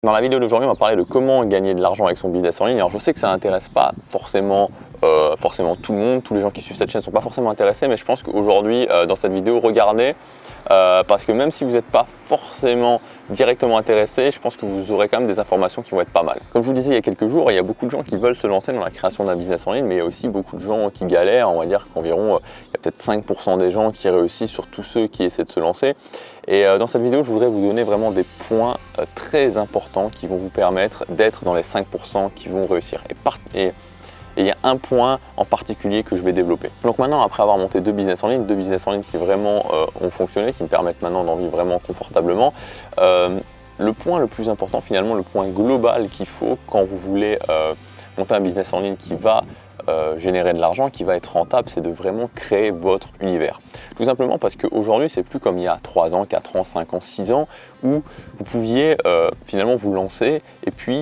Dans la vidéo d'aujourd'hui, on va parler de comment gagner de l'argent avec son business en ligne. Alors je sais que ça n'intéresse pas forcément tout le monde, tous les gens qui suivent cette chaîne ne sont pas forcément intéressés, mais je pense qu'aujourd'hui, dans cette vidéo, regardez, parce que même si vous n'êtes pas forcément directement intéressé, je pense que vous aurez quand même des informations qui vont être pas mal. Comme je vous disais il y a quelques jours, il y a beaucoup de gens qui veulent se lancer dans la création d'un business en ligne, mais il y a aussi beaucoup de gens qui galèrent. On va dire qu'environ, il y a peut-être 5% des gens qui réussissent sur tous ceux qui essaient de se lancer. Et dans cette vidéo, je voudrais vous donner vraiment des points très importants qui vont vous permettre d'être dans les 5% qui vont réussir. Et il y a un point en particulier que je vais développer. Donc maintenant, après avoir monté deux business en ligne qui vraiment ont fonctionné, qui me permettent maintenant d'en vivre vraiment confortablement, le point le plus important, finalement, le point global qu'il faut quand vous voulez monter un business en ligne qui va générer de l'argent, qui va être rentable, c'est de vraiment créer votre univers. Tout simplement parce qu'aujourd'hui, c'est plus comme il y a 3 ans, 4 ans, 5 ans, 6 ans, où vous pouviez finalement vous lancer et puis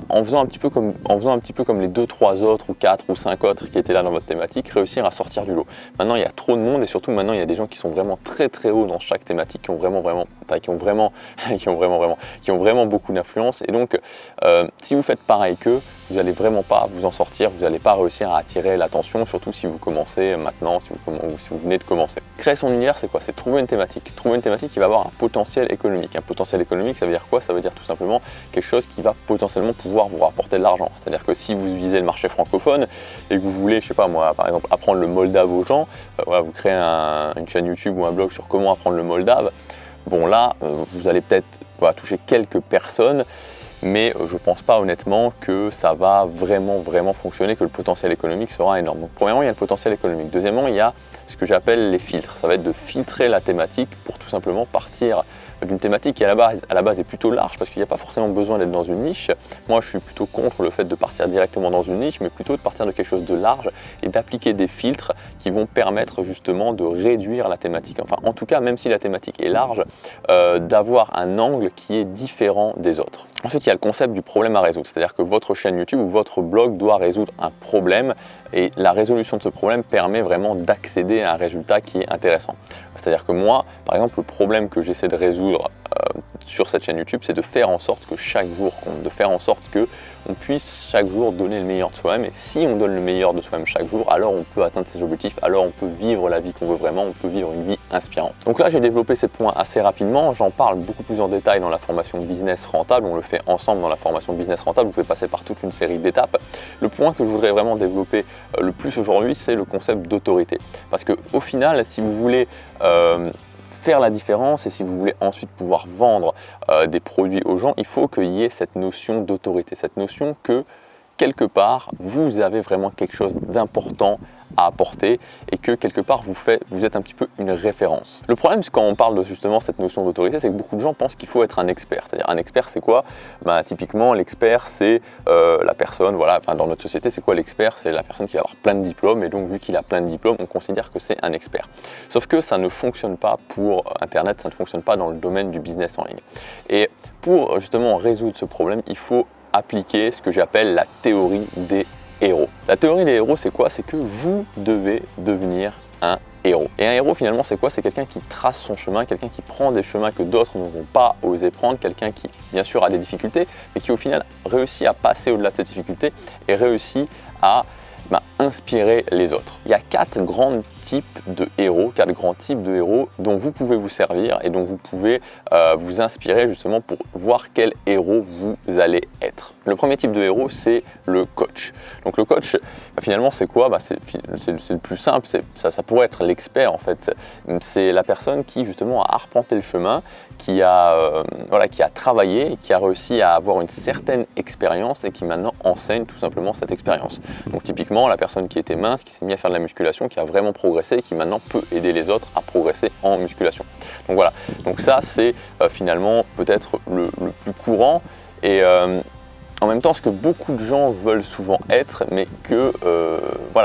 en faisant un petit peu comme les 2-3 autres ou 4 ou 5 autres qui étaient là dans votre thématique, réussir à sortir du lot. Maintenant, il y a trop de monde et surtout maintenant, il y a des gens qui sont vraiment très haut dans chaque thématique, qui ont vraiment beaucoup d'influence. Et donc, si vous faites pareil qu'eux, vous n'allez vraiment pas vous en sortir, vous n'allez pas réussir à attirer l'attention, surtout si vous commencez maintenant, si vous venez de commencer. Créer son univers, c'est quoi? C'est trouver une thématique. Trouver une thématique qui va avoir un potentiel économique. Un potentiel économique, ça veut dire quoi? Ça veut dire tout simplement quelque chose qui va potentiellement pouvoir vous rapporter de l'argent. C'est-à-dire que si vous visez le marché francophone et que vous voulez, je sais pas moi, par exemple, apprendre le moldave aux gens, voilà, vous créez une chaîne YouTube ou un blog sur comment apprendre le moldave, bon là, vous allez peut-être toucher quelques personnes, mais je ne pense pas honnêtement que ça va vraiment fonctionner, que le potentiel économique sera énorme. Donc premièrement, il y a le potentiel économique. Deuxièmement, il y a ce que j'appelle les filtres. Ça va être de filtrer la thématique pour tout simplement partir d'une thématique qui à la base est plutôt large, parce qu'il n'y a pas forcément besoin d'être dans une niche. Moi, je suis plutôt contre le fait de partir directement dans une niche, mais plutôt de partir de quelque chose de large et d'appliquer des filtres qui vont permettre justement de réduire la thématique. Enfin, en tout cas, même si la thématique est large, d'avoir un angle qui est différent des autres. Ensuite, il y a le concept du problème à résoudre, c'est-à-dire que votre chaîne YouTube ou votre blog doit résoudre un problème et la résolution de ce problème permet vraiment d'accéder à un résultat qui est intéressant. C'est-à-dire que moi, par exemple, le problème que j'essaie de résoudre sur cette chaîne YouTube, c'est de faire en sorte que chaque jour compte, de faire en sorte qu'on puisse chaque jour donner le meilleur de soi-même. Et si on donne le meilleur de soi-même chaque jour, alors on peut atteindre ses objectifs, alors on peut vivre la vie qu'on veut vraiment, on peut vivre une vie inspirante. Donc là, j'ai développé ces points assez rapidement. J'en parle beaucoup plus en détail dans la formation Business Rentable. On le fait ensemble dans la formation Business Rentable. Vous pouvez passer par toute une série d'étapes. Le point que je voudrais vraiment développer le plus aujourd'hui, c'est le concept d'autorité. Parce qu'au final, si vous voulez faire la différence et si vous voulez ensuite pouvoir vendre des produits aux gens, il faut qu'il y ait cette notion d'autorité, cette notion que quelque part vous avez vraiment quelque chose d'important à apporter et que quelque part vous êtes un petit peu une référence. Le problème, c'est quand on parle de justement cette notion d'autorité, c'est que beaucoup de gens pensent qu'il faut être un expert. C'est-à-dire un expert, c'est quoi? Typiquement, l'expert, c'est la personne, voilà, enfin, dans notre société, c'est quoi l'expert? C'est la personne qui va avoir plein de diplômes et donc vu qu'il a plein de diplômes, on considère que c'est un expert. Sauf que ça ne fonctionne pas pour Internet, ça ne fonctionne pas dans le domaine du business en ligne. Et pour justement résoudre ce problème, il faut appliquer ce que j'appelle la théorie des héros. La théorie des héros, c'est quoi? C'est que vous devez devenir un héros. Et un héros, finalement, c'est quoi? C'est quelqu'un qui trace son chemin, quelqu'un qui prend des chemins que d'autres ne vont pas oser prendre, quelqu'un qui, bien sûr, a des difficultés, mais qui, au final, réussit à passer au-delà de ces difficultés et réussit à inspirer les autres. Il y a 4 grands types de héros, 4 grands types de héros dont vous pouvez vous servir et dont vous pouvez vous inspirer justement pour voir quel héros vous allez être. Le premier type de héros, c'est le coach. Donc le coach, finalement, c'est quoi? C'est le plus simple, ça pourrait être l'expert en fait. C'est la personne qui justement a arpenté le chemin, qui a travaillé et qui a réussi à avoir une certaine expérience et qui maintenant enseigne tout simplement cette expérience. Donc typiquement, la personne qui était mince, qui s'est mise à faire de la musculation, qui a vraiment progressé et qui maintenant peut aider les autres à progresser en musculation. Donc voilà, donc ça c'est finalement peut-être le plus courant et en même temps ce que beaucoup de gens veulent souvent être, mais que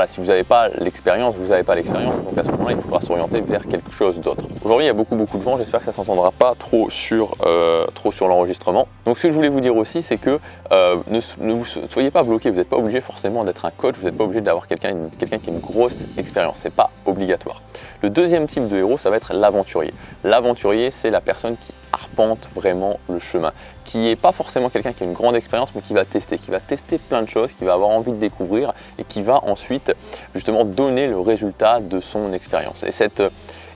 si vous n'avez pas l'expérience, vous n'avez pas l'expérience, donc à ce moment-là il faudra s'orienter vers quelque chose d'autre. Aujourd'hui il y a beaucoup de gens, j'espère que ça ne s'entendra pas trop sur l'enregistrement. Donc ce que je voulais vous dire aussi, c'est que ne vous soyez pas bloqué, vous n'êtes pas obligé forcément d'être un coach, vous n'êtes pas obligé d'avoir quelqu'un qui a une grosse expérience, c'est pas obligatoire. Le deuxième type de héros, ça va être l'aventurier. L'aventurier, c'est la personne qui arpente vraiment le chemin, qui n'est pas forcément quelqu'un qui a une grande expérience, mais qui va tester plein de choses, qui va avoir envie de découvrir et qui va ensuite justement donner le résultat de son expérience.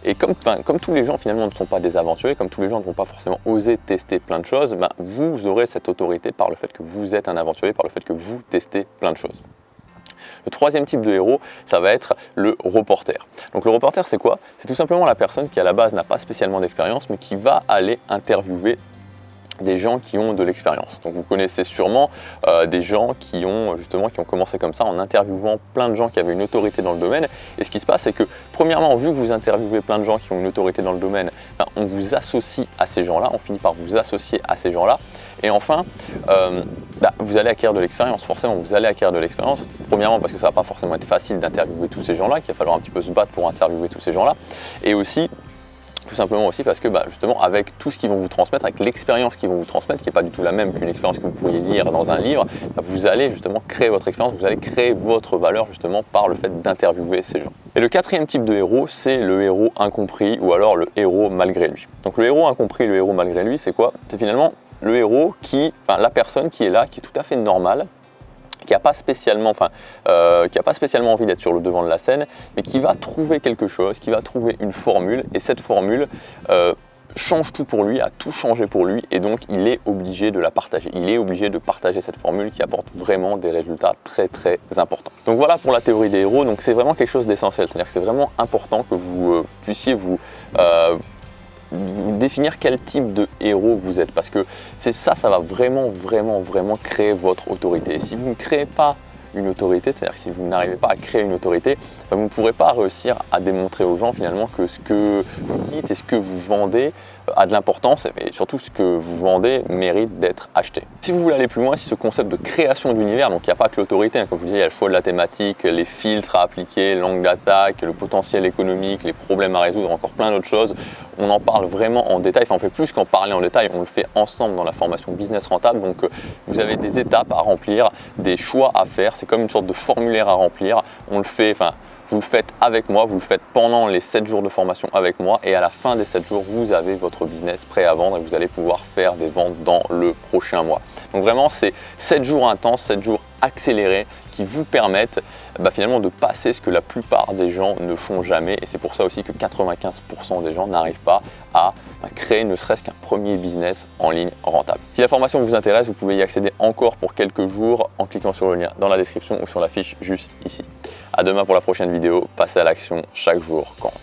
Et comme tous les gens finalement ne sont pas des aventuriers, comme tous les gens ne vont pas forcément oser tester plein de choses, vous aurez cette autorité par le fait que vous êtes un aventurier, par le fait que vous testez plein de choses. Le troisième type de héros, ça va être le reporter. Donc le reporter, c'est quoi? C'est tout simplement la personne qui à la base n'a pas spécialement d'expérience, mais qui va aller interviewer des gens qui ont de l'expérience. Donc vous connaissez sûrement des gens qui ont commencé comme ça en interviewant plein de gens qui avaient une autorité dans le domaine. Et ce qui se passe, c'est que premièrement, vu que vous interviewez plein de gens qui ont une autorité dans le domaine, on vous associe à ces gens-là, on finit par vous associer à ces gens-là. Et enfin, vous allez acquérir de l'expérience. Forcément, vous allez acquérir de l'expérience. Premièrement, parce que ça ne va pas forcément être facile d'interviewer tous ces gens-là, qu'il va falloir un petit peu se battre pour interviewer tous ces gens-là. Et aussi, tout simplement aussi parce que justement avec tout ce qu'ils vont vous transmettre, avec l'expérience qu'ils vont vous transmettre, qui n'est pas du tout la même qu'une expérience que vous pourriez lire dans un livre, vous allez justement créer votre expérience, vous allez créer votre valeur justement par le fait d'interviewer ces gens. Et le quatrième type de héros, c'est le héros incompris ou alors le héros malgré lui. Donc le héros incompris, le héros malgré lui, c'est quoi? C'est finalement le héros la personne qui est là, qui est tout à fait normale, qui n'a pas spécialement envie d'être sur le devant de la scène, mais qui va trouver quelque chose, qui va trouver une formule, et cette formule change tout pour lui, a tout changé pour lui, et donc il est obligé de la partager. Il est obligé de partager cette formule qui apporte vraiment des résultats très très importants. Donc voilà pour la théorie des héros, donc c'est vraiment quelque chose d'essentiel, c'est-à-dire que c'est vraiment important que vous puissiez vous définir quel type de héros vous êtes, parce que ça va vraiment créer votre autorité. Et si vous ne créez pas une autorité, c'est-à-dire que si vous n'arrivez pas à créer une autorité, vous ne pourrez pas réussir à démontrer aux gens finalement que ce que vous dites et ce que vous vendez a de l'importance, et surtout ce que vous vendez mérite d'être acheté. Si vous voulez aller plus loin, si ce concept de création d'univers, donc il n'y a pas que l'autorité, comme je vous disais, il y a le choix de la thématique, les filtres à appliquer, l'angle d'attaque, le potentiel économique, les problèmes à résoudre, encore plein d'autres choses, on en parle vraiment en détail, on fait plus qu'en parler en détail, on le fait ensemble dans la formation Business Rentable. Donc vous avez des étapes à remplir, des choix à faire, c'est comme une sorte de formulaire à remplir, on le fait, vous le faites avec moi, vous le faites pendant les 7 jours de formation avec moi, et à la fin des 7 jours, vous avez votre business prêt à vendre et vous allez pouvoir faire des ventes dans le prochain mois. Donc vraiment, c'est 7 jours intenses, 7 jours accélérés qui vous permettent finalement de passer ce que la plupart des gens ne font jamais, et c'est pour ça aussi que 95% des gens n'arrivent pas à créer ne serait-ce qu'un premier business en ligne rentable. Si la formation vous intéresse, vous pouvez y accéder encore pour quelques jours en cliquant sur le lien dans la description ou sur la fiche juste ici. À demain pour la prochaine vidéo, passez à l'action, chaque jour compte.